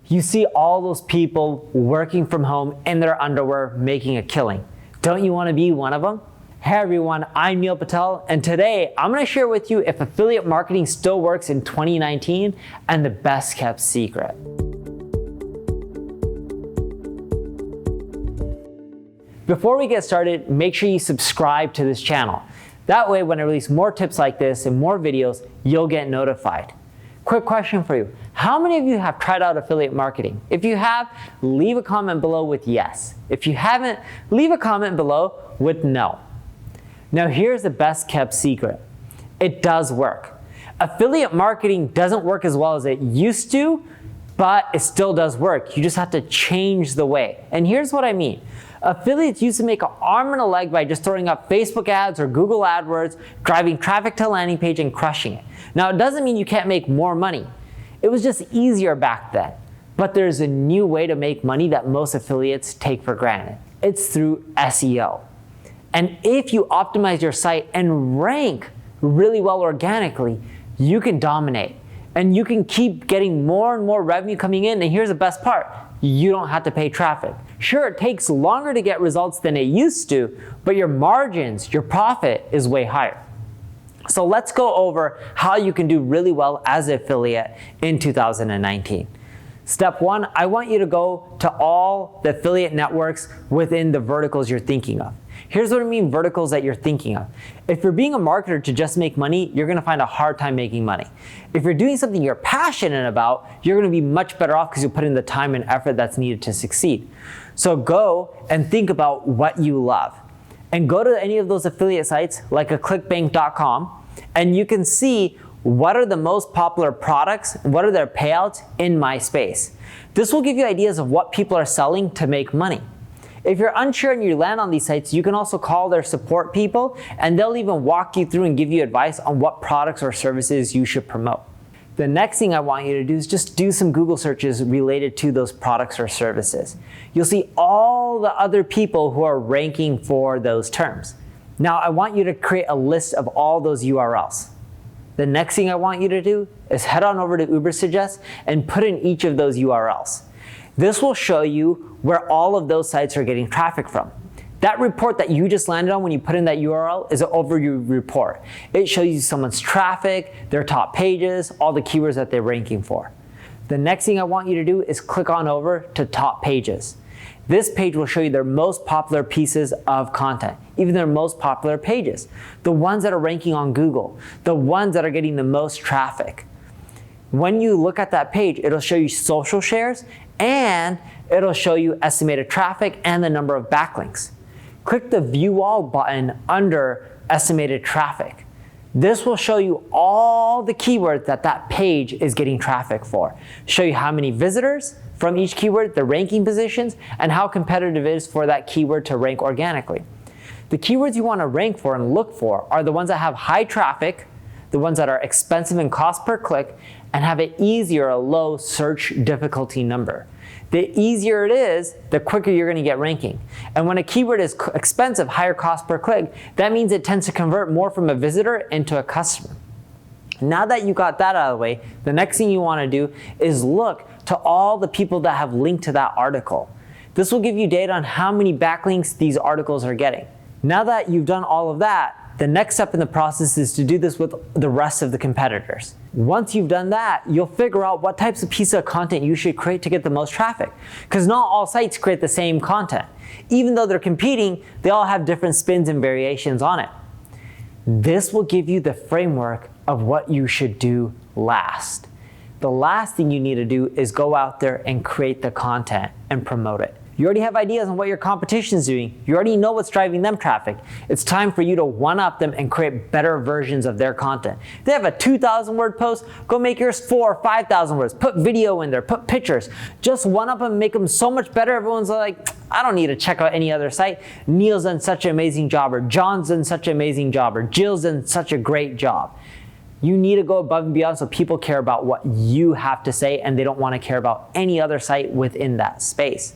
You see all those people working from home in their underwear making a killing. Don't you want to be one of them? Hey everyone, I'm Patel, and today I'm going to share with you if affiliate marketing still works in 2019 and the best kept secret. Before we get started, make sure you subscribe to this channel. That way, when I release more tips like this and more videos, you'll get notified. Quick question for you. How many of you have tried out affiliate marketing? If you have, leave a comment below with yes. If you haven't, leave a comment below with no. Now here's the best kept secret. It does work. Affiliate marketing doesn't work as well as it used to, but it still does work. You just have to change the way. And here's what I mean. Affiliates used to make an arm and a leg by just throwing up Facebook ads or Google AdWords, driving traffic to a landing page and crushing it. Now, it doesn't mean you can't make more money. It was just easier back then. But there's a new way to make money that most affiliates take for granted. It's through SEO. And if you optimize your site and rank really well organically, you can dominate. And you can keep getting more and more revenue coming in. And here's the best part. You don't have to pay traffic. Sure, it takes longer to get results than it used to, but your margins, your profit is way higher. So let's go over how you can do really well as an affiliate in 2019. Step one, I want you to go to all the affiliate networks within the verticals you're thinking of. Here's what I mean verticals that you're thinking of. If you're being a marketer to just make money, you're gonna find a hard time making money. If you're doing something you're passionate about, you're gonna be much better off because you put in the time and effort that's needed to succeed. So go and think about what you love. And go to any of those affiliate sites like a clickbank.com and you can see what are the most popular products, what are their payouts in my space. This will give you ideas of what people are selling to make money. If you're unsure and you land on these sites, you can also call their support people and they'll even walk you through and give you advice on what products or services you should promote. The next thing I want you to do is just do some Google searches related to those products or services. You'll see all the other people who are ranking for those terms. Now I want you to create a list of all those URLs. The next thing I want you to do is head on over to Ubersuggest and put in each of those URLs. This will show you where all of those sites are getting traffic from. That report that you just landed on when you put in that URL is an overview report. It shows you someone's traffic, their top pages, all the keywords that they're ranking for. The next thing I want you to do is click on over to top pages. This page will show you their most popular pieces of content, even their most popular pages, the ones that are ranking on Google, the ones that are getting the most traffic. When you look at that page, it'll show you social shares and it'll show you estimated traffic and the number of backlinks. Click the View All button under Estimated Traffic. This will show you all the keywords that page is getting traffic for. Show you how many visitors from each keyword, the ranking positions, and how competitive it is for that keyword to rank organically. The keywords you want to rank for and look for are the ones that have high traffic, the ones that are expensive in cost per click, and have an easy or a low search difficulty number. The easier it is, the quicker you're going to get ranking. And when a keyword is expensive, higher cost per click, that means it tends to convert more from a visitor into a customer. Now that you got that out of the way, the next thing you want to do is look to all the people that have linked to that article. This will give you data on how many backlinks these articles are getting. Now that you've done all of that, the next step in the process is to do this with the rest of the competitors. Once you've done that, you'll figure out what types of pieces of content you should create to get the most traffic. Because not all sites create the same content. Even though they're competing, they all have different spins and variations on it. This will give you the framework of what you should do last. The last thing you need to do is go out there and create the content and promote it. You already have ideas on what your competition is doing. You already know what's driving them traffic. It's time for you to one-up them and create better versions of their content. If they have a 2,000 word post, go make yours 4,000 or 5,000 words. Put video in there, put pictures. Just one-up them, make them so much better. Everyone's like, I don't need to check out any other site. Neil's done such an amazing job, or John's done such an amazing job, or Jill's done such a great job. You need to go above and beyond so people care about what you have to say and they don't want to care about any other site within that space.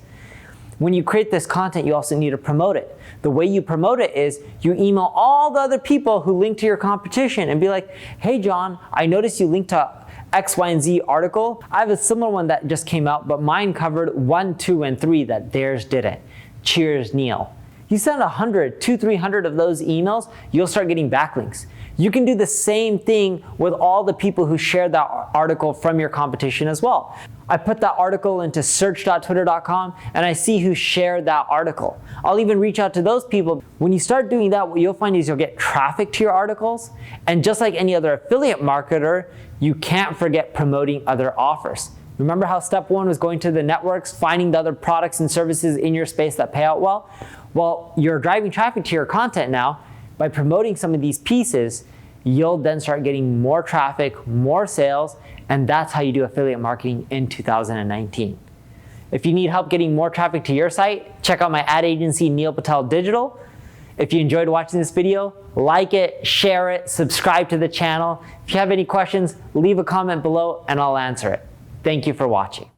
When you create this content, you also need to promote it. The way you promote it is you email all the other people who link to your competition and be like, hey John, I noticed you linked to X, Y, and Z article. I have a similar one that just came out, but mine covered 1, 2, and 3 that theirs didn't. Cheers, Neil. You send 100, 200, 300 of those emails, you'll start getting backlinks. You can do the same thing with all the people who shared that article from your competition as well. I put that article into search.twitter.com and I see who shared that article. I'll even reach out to those people. When you start doing that, what you'll find is you'll get traffic to your articles. And just like any other affiliate marketer, you can't forget promoting other offers. Remember how step 1 was going to the networks, finding the other products and services in your space that pay out well? Well, you're driving traffic to your content now. By promoting some of these pieces, you'll then start getting more traffic, more sales, and that's how you do affiliate marketing in 2019. If you need help getting more traffic to your site, check out my ad agency, Neil Patel Digital. If you enjoyed watching this video, like it, share it, subscribe to the channel. If you have any questions, leave a comment below and I'll answer it. Thank you for watching.